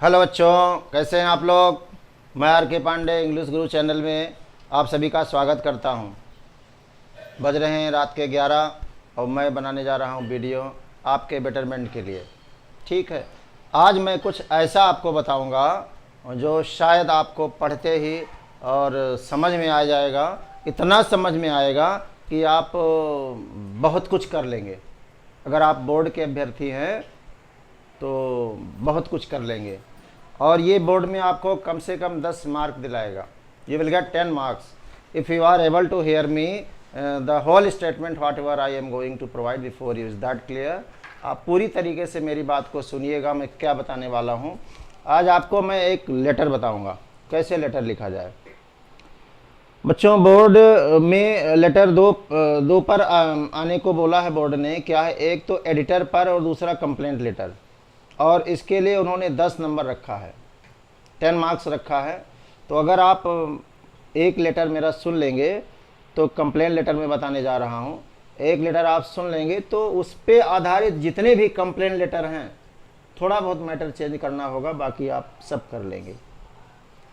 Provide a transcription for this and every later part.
Hello बच्चों, कैसे हैं आप लोग। मैं आर के पांडे इंग्लिश गुरु चैनल में आप सभी का स्वागत करता हूं। बज रहे हैं रात के 11 और मैं बनाने जा रहा हूं वीडियो आपके बेटरमेंट के लिए। ठीक है, आज मैं कुछ ऐसा आपको बताऊंगा जो शायद आपको पढ़ते ही और समझ में आ जाएगा। इतना समझ में आएगा कि आप बहुत कुछ कर लेंगे। अगर आप बोर्ड के अभ्यर्थी हैं तो बहुत कुछ कर लेंगे। और ये बोर्ड में आपको कम से कम 10 मार्क दिलाएगा। You will get 10 marks if you are able to hear me the whole statement whatever I am going to provide before you. Is that clear? आप पूरी तरीके से मेरी बात को सुनिएगा, मैं क्या बताने वाला हूँ। आज आपको मैं एक लेटर बताऊँगा, कैसे लेटर लिखा जाए। बच्चों, बोर्ड में लेटर दो पर आने को बोला है बोर्ड ने। क्या है, एक तो एडिटर पर और दूसरा कंप्लेंट लेटर। और इसके लिए उन्होंने 10 नंबर रखा है, 10 मार्क्स रखा है। तो अगर आप एक लेटर मेरा सुन लेंगे तो कंप्लेंट लेटर में बताने जा रहा हूँ। एक लेटर आप सुन लेंगे तो उस पर आधारित जितने भी कंप्लेंट लेटर हैं, थोड़ा बहुत मैटर चेंज करना होगा, बाकी आप सब कर लेंगे।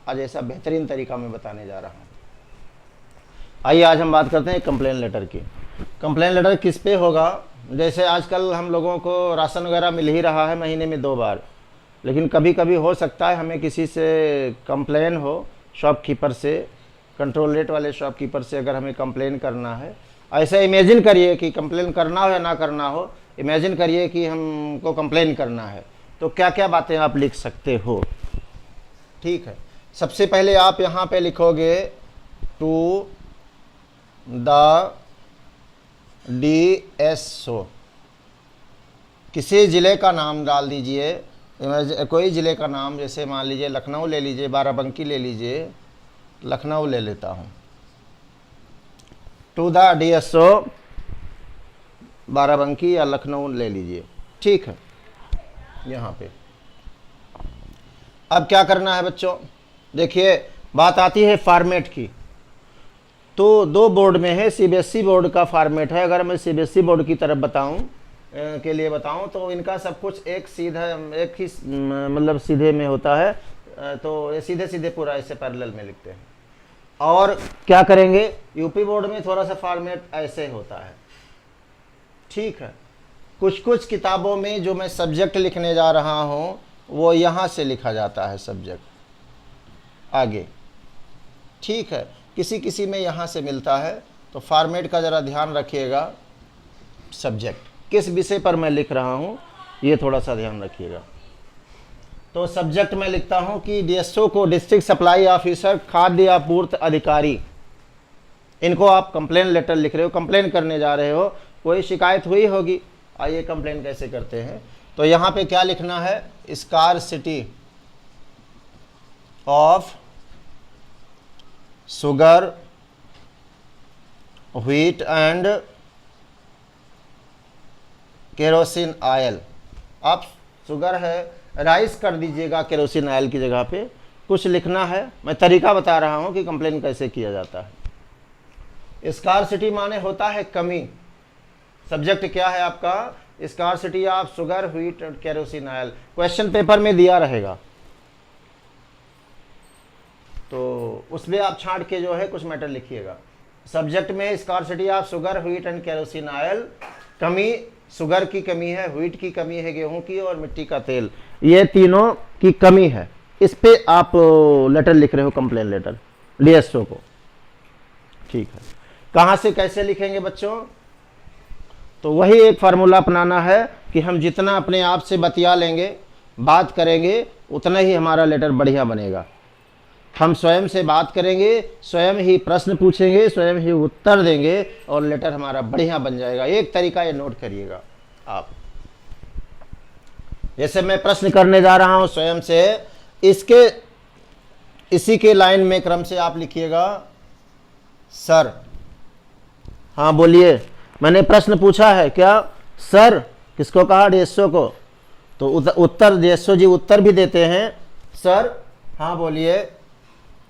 आज ऐसा बेहतरीन तरीका मैं बताने जा रहा हूँ। आइए आज हम बात करते हैं कंप्लेंट लेटर की। कंप्लेंट लेटर किस पे होगा? जैसे आजकल हम लोगों को राशन वगैरह मिल ही रहा है महीने में 2 बार, लेकिन कभी कभी हो सकता है हमें किसी से कंप्लेन हो, शॉपकीपर से, कंट्रोल रेट वाले शॉपकीपर से अगर हमें कंप्लेन करना है। ऐसा इमेजिन करिए कि कंप्लेन करना हो या ना करना हो, इमेजिन करिए कि हमको कंप्लेन करना है तो क्या क्या बातें आप लिख सकते हो। ठीक है, सबसे पहले आप यहाँ पे लिखोगे टू द DSO। किसी ज़िले का नाम डाल दीजिए, कोई ज़िले का नाम, जैसे मान लीजिए लखनऊ ले लीजिए, बाराबंकी ले लीजिए, लखनऊ ले लेता हूँ। टू द DSO बाराबंकी या लखनऊ ले लीजिए। ठीक है, यहाँ पे अब क्या करना है बच्चों, देखिए बात आती है फॉर्मेट की। तो 2 बोर्ड में है, CBSE बोर्ड का फॉर्मेट है। अगर मैं CBSE बोर्ड की तरफ के लिए बताऊं तो इनका सब कुछ एक ही मतलब सीधे में होता है। तो ये सीधे सीधे पूरा ऐसे पैरेलल में लिखते हैं। और क्या करेंगे, यूपी बोर्ड में थोड़ा सा फॉर्मेट ऐसे होता है। ठीक है, कुछ कुछ किताबों में जो मैं सब्जेक्ट लिखने जा रहा हूँ वो यहाँ से लिखा जाता है, सब्जेक्ट आगे। ठीक है, किसी किसी में यहाँ से मिलता है। तो फॉर्मेट का ज़रा ध्यान रखिएगा। सब्जेक्ट किस विषय पर मैं लिख रहा हूँ ये थोड़ा सा ध्यान रखिएगा। तो सब्जेक्ट में लिखता हूँ कि DSO को, डिस्ट्रिक्ट सप्लाई ऑफिसर, खाद्य आपूर्ति अधिकारी, इनको आप कंप्लेन लेटर लिख रहे हो, कंप्लेन करने जा रहे हो, कोई शिकायत हुई होगी। आइए कंप्लेन कैसे करते हैं। तो यहाँ पे क्या लिखना है, scarcity of sugar, wheat and kerosene oil. आप शुगर है, राइस कर दीजिएगा केरोसिन ऑयल की जगह पे। कुछ लिखना है, मैं तरीका बता रहा हूं कि कंप्लेन कैसे किया जाता है। स्कार्सिटी माने होता है कमी। सब्जेक्ट क्या है आपका, scarcity of sugar, wheat and kerosene oil. Question paper में दिया रहेगा तो उसमें आप छांट के जो है कुछ मैटर लिखिएगा। सब्जेक्ट में scarcity of sugar, wheat and kerosene oil, कमी, शुगर की कमी है, व्हीट की कमी है, गेहूं की, और मिट्टी का तेल, ये तीनों की कमी है। इस पे आप लेटर लिख रहे हो, कंप्लेन लेटर DSO को। ठीक है, कहाँ से कैसे लिखेंगे बच्चों? तो वही एक फार्मूला अपनाना है कि हम जितना अपने आप से बतिया लेंगे, बात करेंगे, उतना ही हमारा लेटर बढ़िया बनेगा। हम स्वयं से बात करेंगे, स्वयं ही प्रश्न पूछेंगे, स्वयं ही उत्तर देंगे और लेटर हमारा बढ़िया बन जाएगा। एक तरीका ये नोट करिएगा आप। जैसे मैं प्रश्न करने जा रहा हूं स्वयं से, इसी के लाइन में क्रम से आप लिखिएगा, सर। हाँ बोलिए, मैंने प्रश्न पूछा है। क्या सर? किसको कहा? DSO को। तो उत्तर DSO जी उत्तर भी देते हैं, सर। हाँ बोलिए।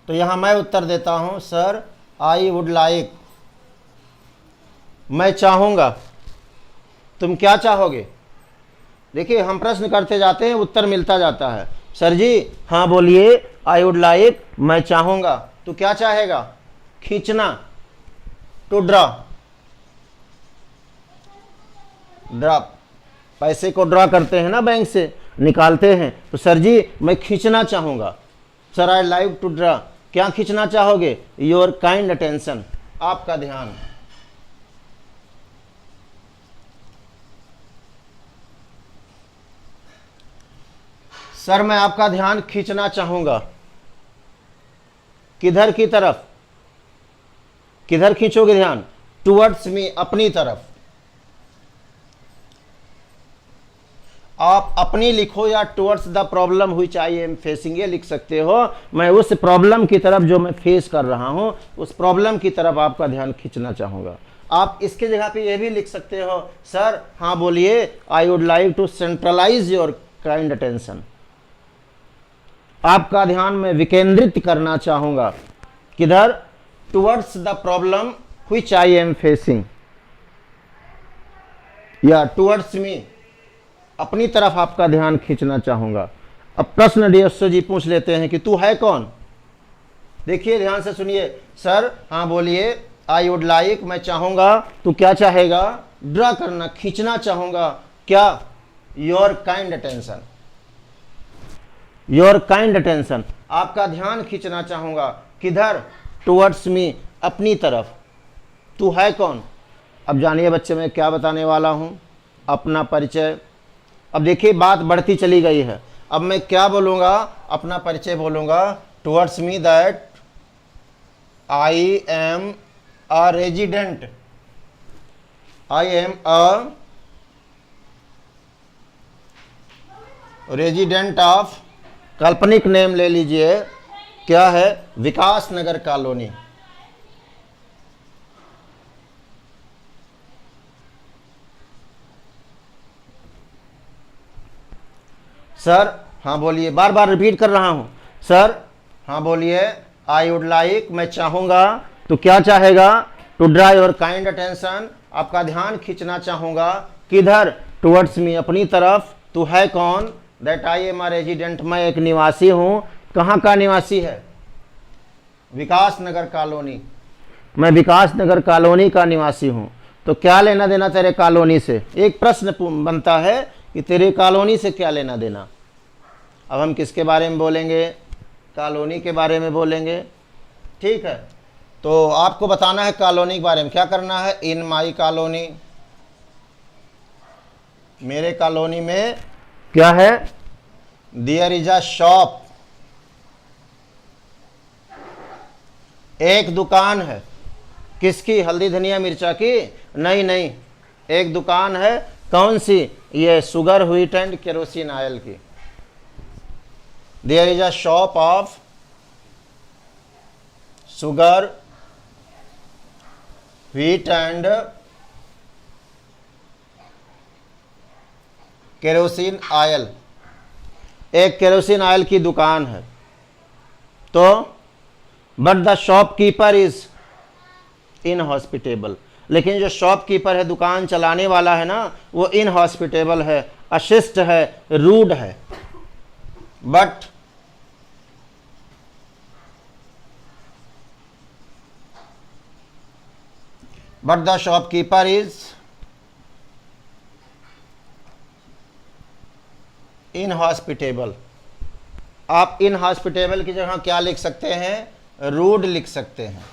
तो यहाँ मैं उत्तर देता हूँ, सर आई वुड लाइक, मैं चाहूँगा। तुम क्या चाहोगे? देखिए हम प्रश्न करते जाते हैं, उत्तर मिलता जाता है। सर जी हाँ बोलिए। आई वुड लाइक, मैं चाहूंगा। तो क्या चाहेगा? खींचना, टू ड्रॉ। ड्रॉ, पैसे को ड्रॉ करते हैं ना, बैंक से निकालते हैं। तो सर जी मैं खींचना चाहूंगा। Sir I like to draw. क्या खींचना चाहोगे? योर काइंड अटेंशन, आपका ध्यान। सर मैं आपका ध्यान खींचना चाहूंगा। किधर की तरफ? किधर खींचोगे ध्यान? टुवर्ड्स मी, अपनी तरफ। आप अपनी लिखो या towards the problem which I am facing, ये लिख सकते हो। मैं उस प्रॉब्लम की तरफ जो मैं फेस कर रहा हूं, उस प्रॉब्लम की तरफ आपका ध्यान खींचना चाहूंगा। आप इसके जगह पे ये भी लिख सकते हो, सर हाँ बोलिए। I would like to centralise your kind attention, आपका ध्यान मैं विकेंद्रित करना चाहूंगा। किधर? Towards the problem which I am facing, या टुवर्ड्स मी, अपनी तरफ आपका ध्यान खींचना चाहूंगा। अब प्रश्न डीएसओ जी पूछ लेते हैं कि तू है कौन? देखिए ध्यान से सुनिए। सर हाँ बोलिए। आई वुड लाइक, मैं चाहूंगा। तू क्या चाहेगा? ड्रा करना, खींचना चाहूंगा। क्या? Your kind attention, your kind attention, आपका ध्यान खींचना चाहूंगा। किधर? टुवर्ड्स मी, अपनी तरफ। तू है कौन? अब जानिए बच्चे मैं क्या बताने वाला हूं, अपना परिचय। अब देखिए बात बढ़ती चली गई है। अब मैं क्या बोलूंगा? अपना परिचय बोलूंगा। Towards me that I am a resident, I am a resident of, काल्पनिक नेम ले लीजिए। क्या है? विकास नगर कॉलोनी। सर हाँ बोलिए, बार बार रिपीट कर रहा हूं। सर हाँ बोलिए। आई वुड लाइक, मैं चाहूंगा। तो क्या चाहेगा? To draw your kind attention, आपका ध्यान खींचना चाहूंगा। किधर? टुवर्ड्स मी, अपनी तरफ। तू है कौन? That I am a resident, मैं एक निवासी हूं। कहाँ का निवासी है? विकास नगर कॉलोनी, मैं विकास नगर कॉलोनी का निवासी हूं। तो क्या लेना देना तेरे कॉलोनी से? एक प्रश्न बनता है कि तेरे कॉलोनी से क्या लेना देना। अब हम किसके बारे में बोलेंगे? कॉलोनी के बारे में बोलेंगे। ठीक है, तो आपको बताना है कॉलोनी के बारे में। क्या करना है? इन माई कॉलोनी, मेरे कॉलोनी में क्या है? देयर इज अ शॉप, एक दुकान है। किसकी? हल्दी धनिया मिर्चा की? नहीं नहीं, एक दुकान है। कौन सी? ये sugar wheat and kerosene oil की। There is a shop of sugar wheat and kerosene oil, एक केरोसिन ऑयल की दुकान है। तो but the shopkeeper is inhospitable, लेकिन जो शॉपकीपर है, दुकान चलाने वाला है ना, वो इनहॉस्पिटेबल है, अशिष्ट है, रूड है। But the shopkeeper is inhospitable. आप इनहॉस्पिटेबल की जगह क्या लिख सकते हैं? रूड लिख सकते हैं।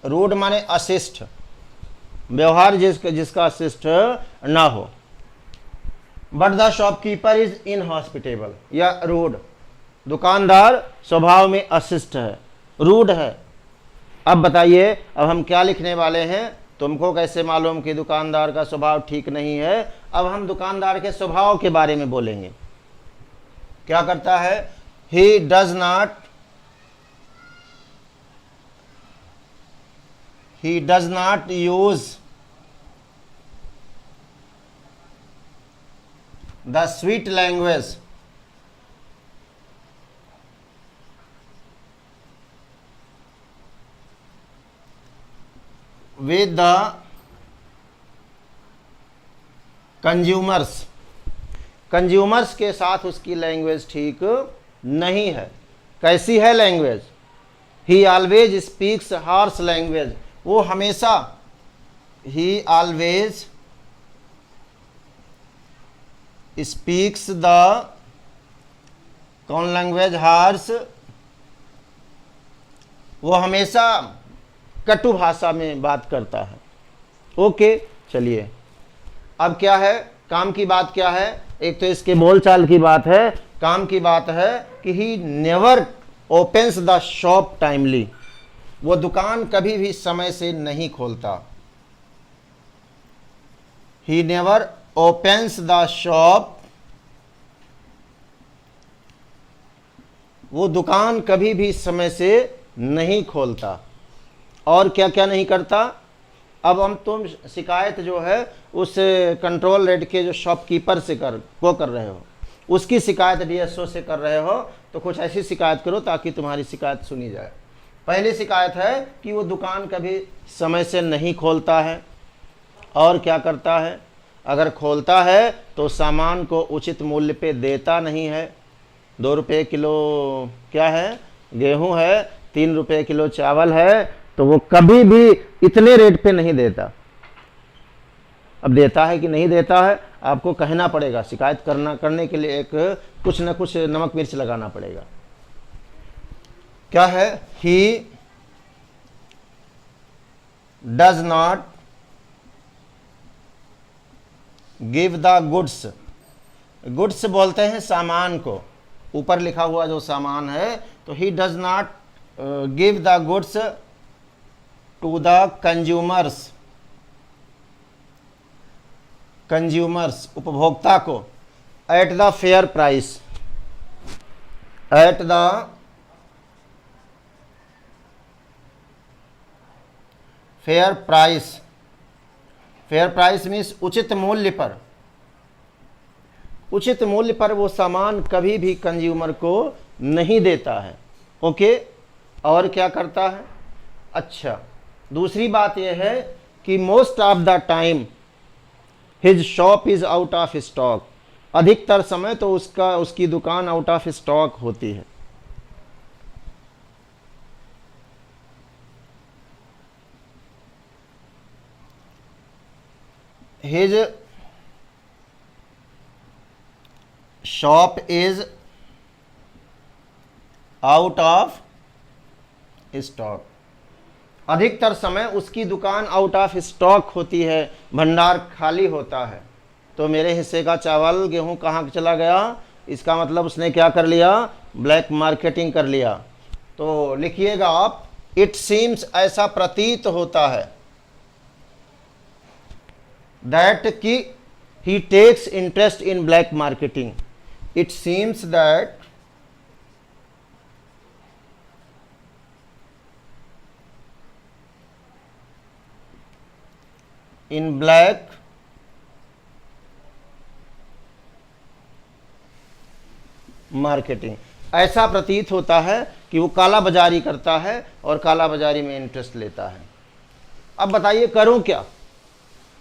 रूड माने अशिष्ट, व्यवहार जिसका अशिष्ट ना हो। But the shopkeeper is inhospitable या रूड, दुकानदार स्वभाव में अशिष्ट है, रूड है। अब बताइए, अब हम क्या लिखने वाले हैं? तुमको कैसे मालूम कि दुकानदार का स्वभाव ठीक नहीं है? अब हम दुकानदार के स्वभाव के बारे में बोलेंगे। क्या करता है? ही does not use the sweet language with the consumers consumers के साथ उसकी लैंग्वेज ठीक नहीं है। कैसी है लैंग्वेज? ही ऑलवेज स्पीक्स हार्श लैंग्वेज, वो हमेशा, ही ऑलवेज स्पीक्स द कौन लैंग्वेज? हार्श, वो हमेशा कटु भाषा में बात करता है। ओके, चलिए अब क्या है, काम की बात क्या है? एक तो इसके बोलचाल की बात है, काम की बात है कि he never opens the shop timely, वो दुकान कभी भी समय से नहीं खोलता। He never opens the shop, वो दुकान कभी भी समय से नहीं खोलता। और क्या क्या नहीं करता? अब हम तुम शिकायत जो है उस कंट्रोल रेट के जो शॉपकीपर से कर रहे हो, उसकी शिकायत डीएसओ से कर रहे हो, तो कुछ ऐसी शिकायत करो ताकि तुम्हारी शिकायत सुनी जाए। पहली शिकायत है कि वो दुकान कभी समय से नहीं खोलता है, और क्या करता है? अगर खोलता है तो सामान को उचित मूल्य पे देता नहीं है। 2 रुपये किलो क्या है? गेहूं है, 3 रुपये किलो चावल है, तो वो कभी भी इतने रेट पे नहीं देता। अब देता है कि नहीं देता है, आपको कहना पड़ेगा, शिकायत करने के लिए एक कुछ न कुछ नमक मिर्च लगाना पड़ेगा। क्या है? ही does not give the goods, goods बोलते हैं सामान को, ऊपर लिखा हुआ जो सामान है, तो he does not give the goods to the consumers, consumers उपभोक्ता को, at the fair price, at the fair price, fair price means उचित मूल्य पर, उचित मूल्य पर वो सामान कभी भी कंज्यूमर को नहीं देता है। ओके, और क्या करता है? अच्छा, दूसरी बात यह है कि most of the time his shop is out of stock, अधिकतर समय तो उसकी दुकान आउट ऑफ स्टॉक होती है। His shop is out of stock, अधिकतर समय उसकी दुकान आउट ऑफ स्टॉक होती है, भंडार खाली होता है। तो मेरे हिस्से का चावल गेहूं कहाँ चला गया? इसका मतलब उसने क्या कर लिया? ब्लैक मार्केटिंग कर लिया। तो लिखिएगा आप, इट सीम्स, ऐसा प्रतीत होता है, दैट कि he takes interest in black marketing, it seems that in black marketing, ऐसा प्रतीत होता है कि वो काला बाजारी करता है और काला बाजारी में इंटरेस्ट लेता है। अब बताइए करूं क्या?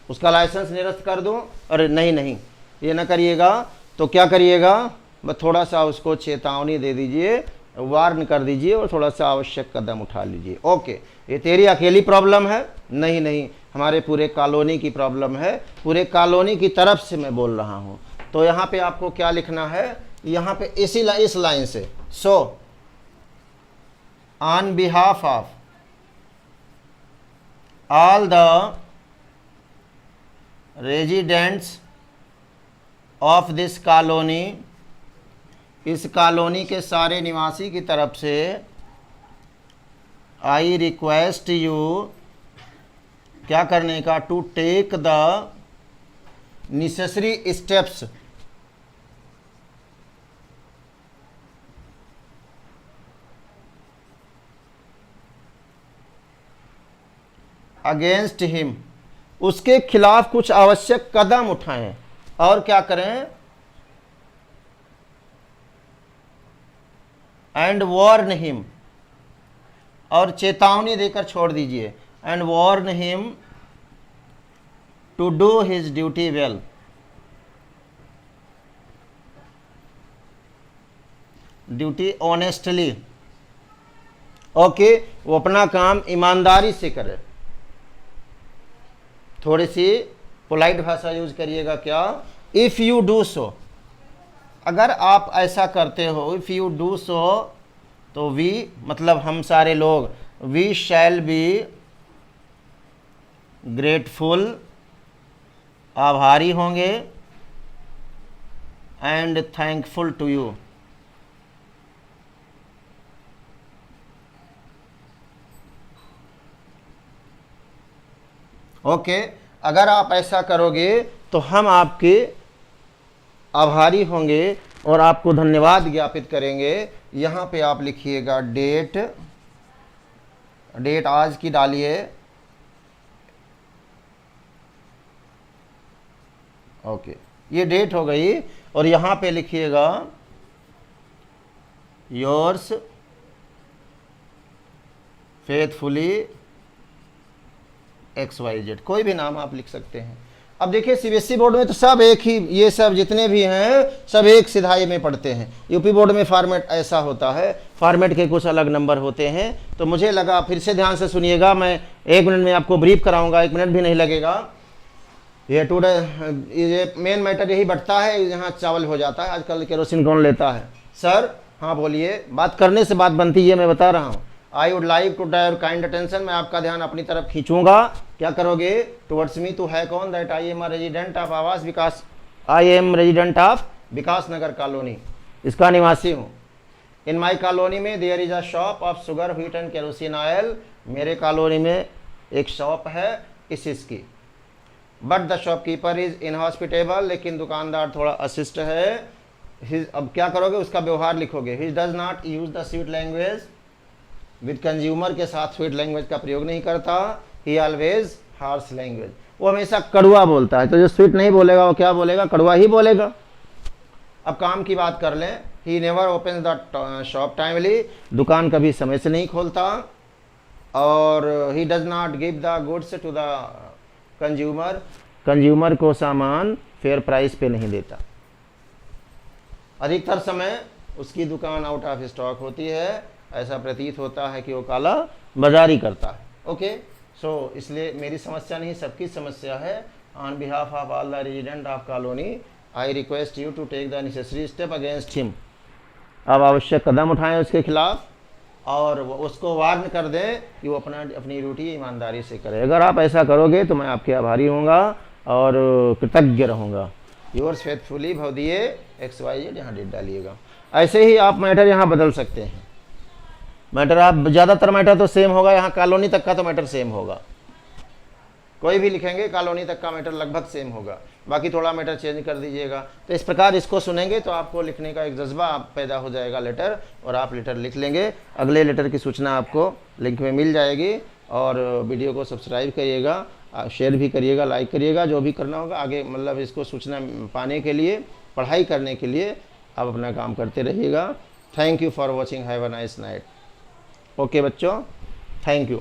उसका लाइसेंस निरस्त कर दूं? अरे नहीं नहीं, ये ना करिएगा। तो क्या करिएगा? बस थोड़ा सा उसको चेतावनी दे दीजिए, वार्न कर दीजिए और थोड़ा सा आवश्यक कदम उठा लीजिए। ओके, ये तेरी अकेली प्रॉब्लम है? नहीं नहीं, हमारे पूरे कॉलोनी की प्रॉब्लम है, पूरे कॉलोनी की तरफ से मैं बोल रहा हूँ। तो यहाँ पे आपको क्या लिखना है? यहाँ पे इस लाइन से, so on behalf of all the residents of this colony, इस कॉलोनी के सारे निवासी की तरफ से, आई रिक्वेस्ट यू, क्या करने का? To take the necessary steps against him, उसके खिलाफ कुछ आवश्यक कदम उठाएं। और क्या करें? एंड वार्न हिम, और चेतावनी देकर छोड़ दीजिए। And warn him to do his duty well, duty honestly. Okay, वो अपना काम ईमानदारी से करे। थोड़ी सी पोलाइट भाषा यूज करिएगा। क्या? इफ़ यू डू सो, अगर आप ऐसा करते हो, इफ़ यू डू सो, तो वी मतलब हम सारे लोग, वी शैल बी ग्रेटफुल, आभारी होंगे, and thankful to you. Okay, अगर आप ऐसा करोगे तो हम आपके आभारी होंगे और आपको धन्यवाद ज्ञापित करेंगे। यहाँ पे आप लिखिएगा डेट, डेट आज की डालिए। ओके, ये डेट हो गई। और यहाँ पे लिखिएगा योर्स फेथफुली XYZ, कोई भी नाम आप लिख सकते हैं। अब देखिए सीबीएसई बोर्ड में तो सब एक ही, ये सब जितने भी हैं सब एक सिधाई में पढ़ते हैं। यूपी बोर्ड में फॉर्मेट ऐसा होता है, फॉर्मेट के कुछ अलग नंबर होते हैं। तो मुझे लगा, फिर से ध्यान से सुनिएगा, मैं 1 मिनट में आपको ब्रीफ कराऊंगा, 1 मिनट भी नहीं लगेगा। ये टुडे, ये मेन मैटर यही बढ़ता है, यहाँ चावल हो जाता है। आजकल केरोसिन कौन लेता है? सर हाँ बोलिए, बात करने से बात बनती है, मैं बता रहा हूँ। I would like to drive kind attention, मैं आपका ध्यान अपनी तरफ खींचूंगा। क्या करोगे? टुवर्ड्स मी, तू है कौन? That I am a resident of Awas Vikas, I am resident of Vikas Nagar colony, इसका निवासी हूँ। इन माई कॉलोनी में there is a shop of sugar wheat and kerosene oil, मेरे कॉलोनी में एक शॉप है इस की। But the shopkeeper is inhospitable, लेकिन दुकानदार थोड़ा अशिष्ट है। अब क्या करोगे? उसका व्यवहार लिखोगे। ही does not use the sweet language, with consumer के साथ स्वीट लैंग्वेज का प्रयोग नहीं करता। ही ऑलवेज हार्श लैंग्वेज, वो हमेशा कड़वा बोलता है। तो जो स्वीट नहीं बोलेगा वो क्या बोलेगा? कड़वा ही बोलेगा। अब काम की बात कर लें। He never open the shop timely, दुकान कभी समय से नहीं खोलता। और he does not give the goods to the consumer, consumer को सामान फेयर प्राइस पे नहीं देता। अधिकतर समय उसकी दुकान आउट ऑफ स्टॉक होती है, ऐसा प्रतीत होता है कि वो काला बाजारी करता है। ओके, सो इसलिए मेरी समस्या नहीं, सबकी समस्या है। On behalf of all the resident of colony I request you to take the necessary step against him. अब आवश्यक कदम उठाएं उसके खिलाफ और उसको वार्न कर दें कि वो अपनी ड्यूटी ईमानदारी से करे। अगर आप ऐसा करोगे तो मैं आपके आभारी होऊंगा और कृतज्ञ रहूँगा। योर्स फेथफुली भवदीय XYZ, यहाँ डेट डालिएगा। ऐसे ही आप मैटर यहाँ बदल सकते हैं। मैटर आप ज़्यादातर मैटर तो सेम होगा, यहाँ कॉलोनी तक का तो मैटर सेम होगा। कोई भी लिखेंगे कॉलोनी तक का मैटर लगभग सेम होगा, बाकी थोड़ा मैटर चेंज कर दीजिएगा। तो इस प्रकार इसको सुनेंगे तो आपको लिखने का एक जज्बा आप पैदा हो जाएगा लेटर, और आप लेटर लिख लेंगे। अगले लेटर की सूचना आपको लिंक में मिल जाएगी। और वीडियो को सब्सक्राइब करिएगा, शेयर भी करिएगा, लाइक करिएगा, जो भी करना होगा आगे, मतलब इसको सूचना पाने के लिए, पढ़ाई करने के लिए आप अपना काम करते रहिएगा। Thank you for watching, have a nice night. Okay बच्चों, थैंक यू।